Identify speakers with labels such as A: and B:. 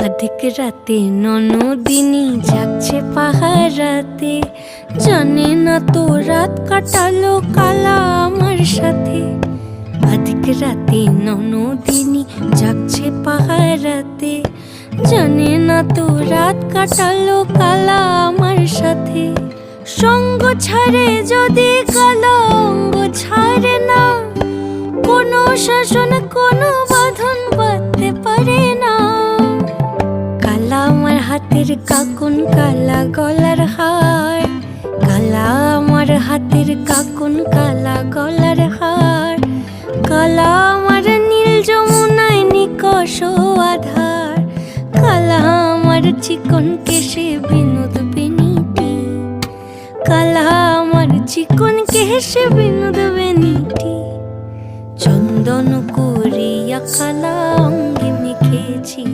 A: অধিক রাতে ননদিনী জাগছে পাহারাতে, জানে না তো রাত কাটালো কালা আমার সাথে। অধিক রাতে ননদিনী জাগছে পাহারাতে, জানে না তো রাত কাটালো কালা আমার সাথে। সঙ্গ ছাড়ে যদি কালা অঙ্গ ছাড়ে না, কোনো শাসন কোনো বাঁধন বাঁধতে পারে না। কালা আমার হাতের কাকুন কালা গলার হার, কালা আমার হাতের কাকুন কালা গলার হার। কালা আমার নীল যমুনায় নিকষ আধার, কালা আমার চিকন কেশে বিনোদ বিনীতি, কালা আমার চিকন কেশে